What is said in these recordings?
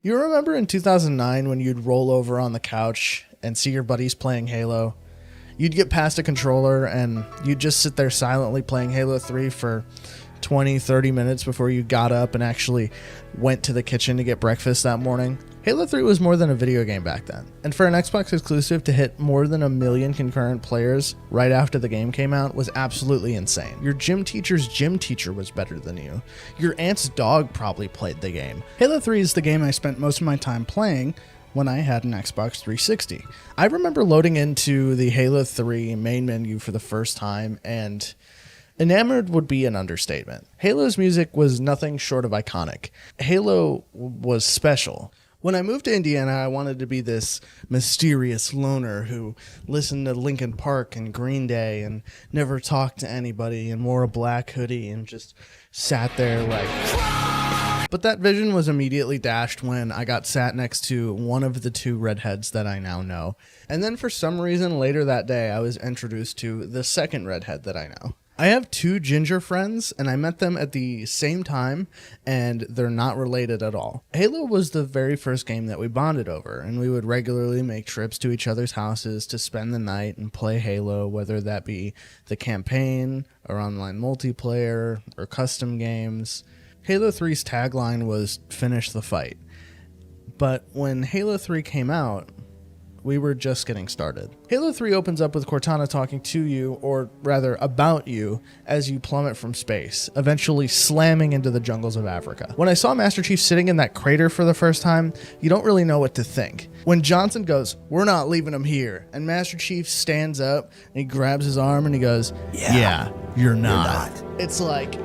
You remember in 2009 when you'd roll over on the couch and see your buddies playing Halo? You'd get past a controller and you'd just sit there silently playing Halo 3 for 20, 30 minutes before you got up and actually went to the kitchen to get breakfast that morning. Halo 3 was more than a video game back then. And for an Xbox exclusive to hit more than 1 million concurrent players right after the game came out was absolutely insane. Your gym teacher's gym teacher was better than you. Your aunt's dog probably played the game. Halo 3 is the game I spent most of my time playing when I had an Xbox 360. I remember loading into the Halo 3 main menu for the first time, and enamored would be an understatement. Halo's music was nothing short of iconic. Halo was special. When I moved to Indiana, I wanted to be this mysterious loner who listened to Linkin Park and Green Day and never talked to anybody and wore a black hoodie and just sat there like... But that vision was immediately dashed when I got sat next to one of the two redheads that I now know. And then for some reason later that day, I was introduced to the second redhead that I know. I have two ginger friends, and I met them at the same time, and they're not related at all. Halo was the very first game that we bonded over, and we would regularly make trips to each other's houses to spend the night and play Halo, whether that be the campaign, or online multiplayer, or custom games. Halo 3's tagline was, "Finish the fight." But when Halo 3 came out, we were just getting started. Halo 3 opens up with Cortana talking to you, or rather about you, as you plummet from space, eventually slamming into the jungles of Africa. When I saw Master Chief sitting in that crater for the first time, you don't really know what to think. When Johnson goes, "We're not leaving him here," and Master Chief stands up and he grabs his arm and he goes, Yeah, you're not. It's like,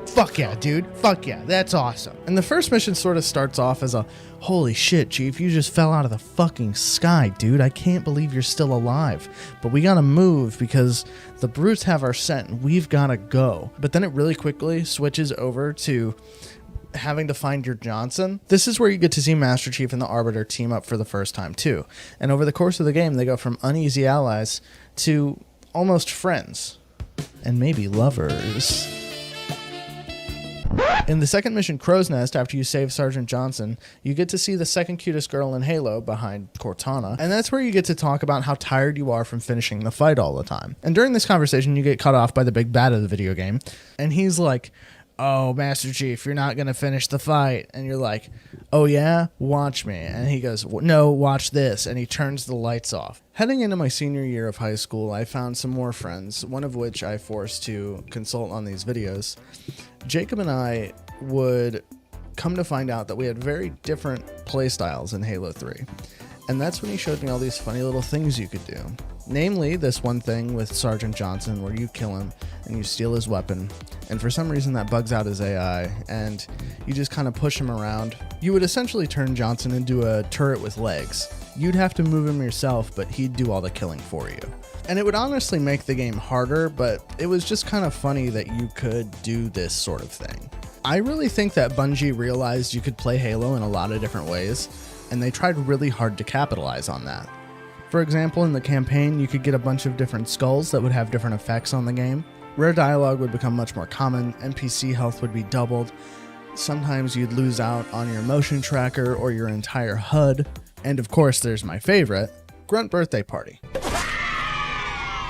fuck yeah, dude. Fuck yeah. That's awesome. And the first mission sort of starts off as a, holy shit, Chief, you just fell out of the fucking sky, dude. I can't believe you're still alive. But we gotta move because the brutes have our scent and we've gotta go. But then it really quickly switches over to having to find your Johnson. This is where you get to see Master Chief and the Arbiter team up for the first time too. And over the course of the game, they go from uneasy allies to almost friends. And maybe lovers. In the second mission, Crow's Nest, after you save Sergeant Johnson, you get to see the second cutest girl in Halo behind Cortana, and that's where you get to talk about how tired you are from finishing the fight all the time. And during this conversation, you get cut off by the big bad of the video game, and he's like, "Oh, Master Chief, you're not going to finish the fight." And you're like, "Oh yeah? Watch me." And he goes, "No, watch this." And he turns the lights off. Heading into my senior year of high school, I found some more friends, one of which I forced to consult on these videos. Jacob and I would come to find out that we had very different play styles in Halo 3. And that's when he showed me all these funny little things you could do. Namely, this one thing with Sergeant Johnson where you kill him and you steal his weapon, and for some reason that bugs out his AI, and you just kind of push him around. You would essentially turn Johnson into a turret with legs. You'd have to move him yourself, but he'd do all the killing for you. And it would honestly make the game harder, but it was just kind of funny that you could do this sort of thing. I really think that Bungie realized you could play Halo in a lot of different ways, and they tried really hard to capitalize on that. For example, in the campaign, you could get a bunch of different skulls that would have different effects on the game. Rare dialogue would become much more common, NPC health would be doubled, sometimes you'd lose out on your motion tracker or your entire HUD, and of course there's my favorite, Grunt Birthday Party.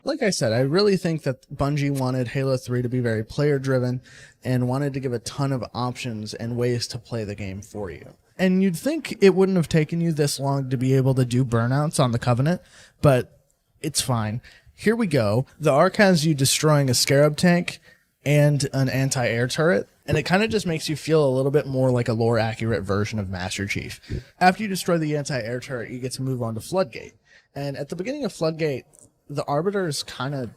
Like I said, I really think that Bungie wanted Halo 3 to be very player-driven and wanted to give a ton of options and ways to play the game for you. And you'd think it wouldn't have taken you this long to be able to do burnouts on the Covenant, but it's fine. Here we go. The Ark has you destroying a Scarab tank and an anti-air turret, and it kind of just makes you feel a little bit more like a lore-accurate version of Master Chief. After you destroy the anti-air turret, you get to move on to Floodgate. And at the beginning of Floodgate, the Arbiter is kind of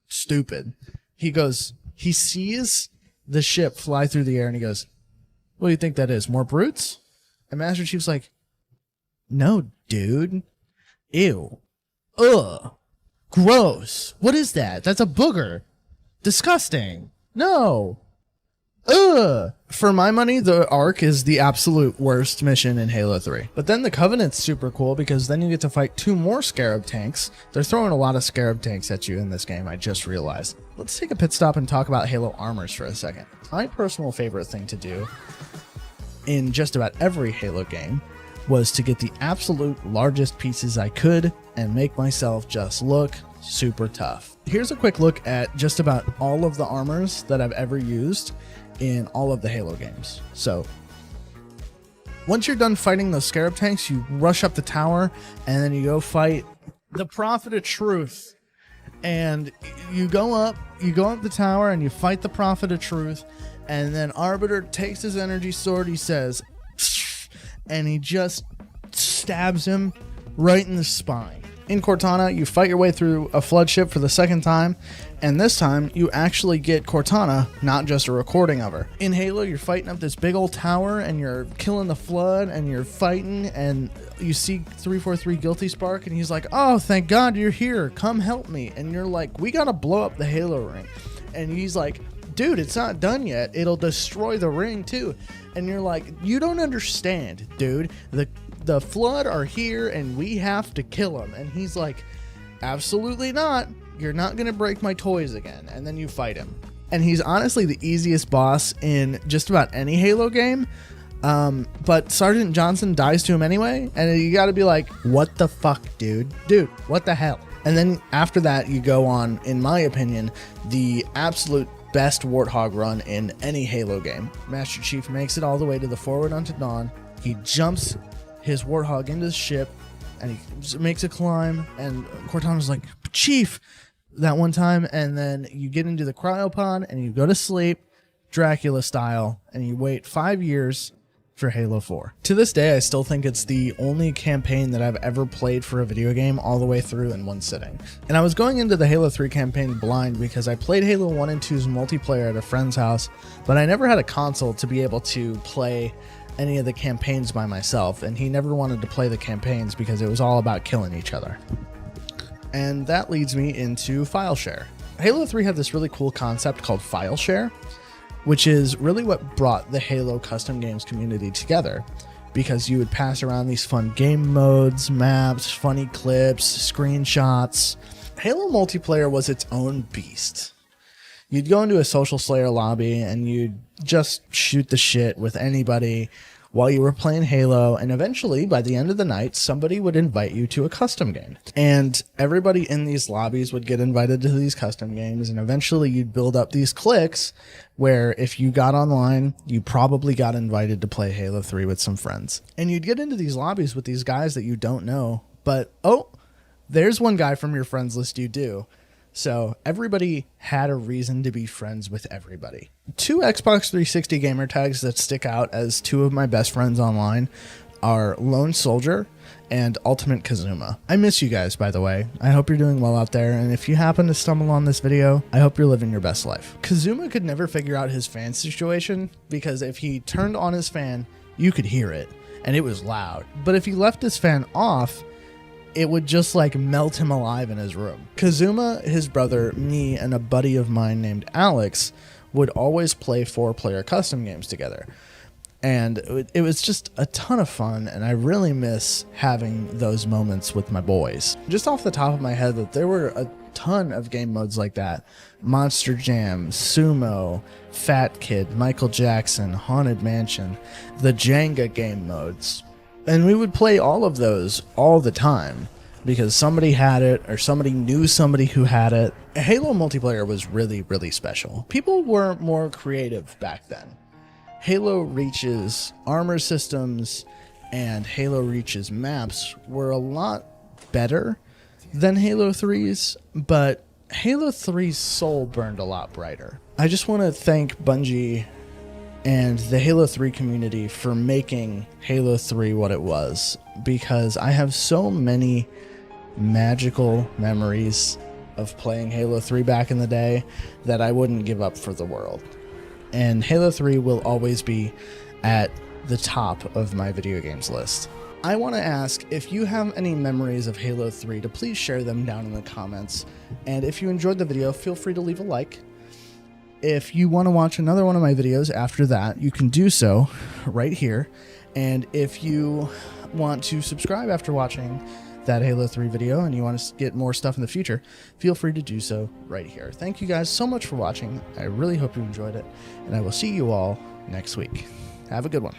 stupid. He sees the ship fly through the air and he goes, "What do you think that is? More brutes?" And Master Chief's like, "No, dude. Ew. Ugh. Gross. What is that? That's a booger. Disgusting. No. Ugh." For my money, the Ark is the absolute worst mission in Halo 3. But then the Covenant's super cool because then you get to fight 2 more Scarab tanks. They're throwing a lot of Scarab tanks at you in this game, I just realized. Let's take a pit stop and talk about Halo armors for a second. My personal favorite thing to do in just about every Halo game was to get the absolute largest pieces I could and make myself just look super tough. Here's a quick look at just about all of the armors that I've ever used in all of the Halo games. So once you're done fighting those scarab tanks, you rush up the tower and then you go fight the Prophet of Truth. And you go up the tower and you fight the Prophet of Truth, and then Arbiter takes his energy sword, he says, and he just stabs him right in the spine. In Cortana, you fight your way through a flood ship for the second time, and this time you actually get Cortana, not just a recording of her. In Halo, you're fighting up this big old tower, and you're killing the flood, and you're fighting, and you see 343 Guilty Spark, and he's like, oh, thank God you're here, come help me. And you're like, we gotta blow up the Halo ring. And he's like, dude, it's not done yet, it'll destroy the ring too. And you're like, you don't understand, dude, the flood are here and we have to kill them. And he's like, absolutely not, you're not gonna break my toys again. And then you fight him, and he's honestly the easiest boss in just about any Halo game. But Sergeant Johnson dies to him anyway, and you gotta be like, what the fuck, dude, what the hell. And then after that you go on, in my opinion, the absolute best Warthog run in any Halo game. Master Chief makes it all the way to the Forward Unto Dawn. He jumps his Warthog into the ship and he makes a climb, and Cortana's like, Chief, that one time. And then you get into the cryopod and you go to sleep, Dracula style, and you wait 5 years for Halo 4. To this day, I still think it's the only campaign that I've ever played for a video game all the way through in one sitting. And I was going into the Halo 3 campaign blind because I played Halo 1 and 2's multiplayer at a friend's house, but I never had a console to be able to play any of the campaigns by myself, and he never wanted to play the campaigns because it was all about killing each other. And that leads me into file share. Halo 3 had this really cool concept called file share, which is really what brought the Halo custom games community together, because you would pass around these fun game modes, maps, funny clips, screenshots. Halo multiplayer was its own beast. You'd go into a Social Slayer lobby and you'd just shoot the shit with anybody while you were playing Halo, and eventually, by the end of the night, somebody would invite you to a custom game. And everybody in these lobbies would get invited to these custom games, and eventually you'd build up these cliques where if you got online, you probably got invited to play Halo 3 with some friends. And you'd get into these lobbies with these guys that you don't know, but oh, there's one guy from your friends list you do. So everybody had a reason to be friends with everybody. 2 Xbox 360 gamer tags that stick out as 2 of my best friends online are Lone Soldier and Ultimate Kazuma. I miss you guys, by the way. I hope you're doing well out there, and if you happen to stumble on this video, I hope you're living your best life. Kazuma could never figure out his fan situation, because if he turned on his fan, you could hear it, and it was loud. But if he left his fan off, it would just like melt him alive in his room. Kazuma, his brother, me, and a buddy of mine named Alex would always play 4-player custom games together. And it was just a ton of fun, and I really miss having those moments with my boys. Just off the top of my head, that there were a ton of game modes like that. Monster Jam, Sumo, Fat Kid, Michael Jackson, Haunted Mansion, the Jenga game modes. And we would play all of those all the time because somebody had it or somebody knew somebody who had it. Halo multiplayer was really, really special. People were more creative back then. Halo Reach's armor systems and Halo Reach's maps were a lot better than Halo 3's, but Halo 3's soul burned a lot brighter. I just want to thank Bungie and the Halo 3 community for making Halo 3 what it was, because I have so many magical memories of playing Halo 3 back in the day that I wouldn't give up for the world. And Halo 3 will always be at the top of my video games list. I want to ask if you have any memories of Halo 3 to please share them down in the comments. And if you enjoyed the video, feel free to leave a like. If you want to watch another one of my videos after that, you can do so right here. And if you want to subscribe after watching that Halo 3 video and you want to get more stuff in the future, feel free to do so right here. Thank you guys so much for watching. I really hope you enjoyed it, and I will see you all next week. Have a good one.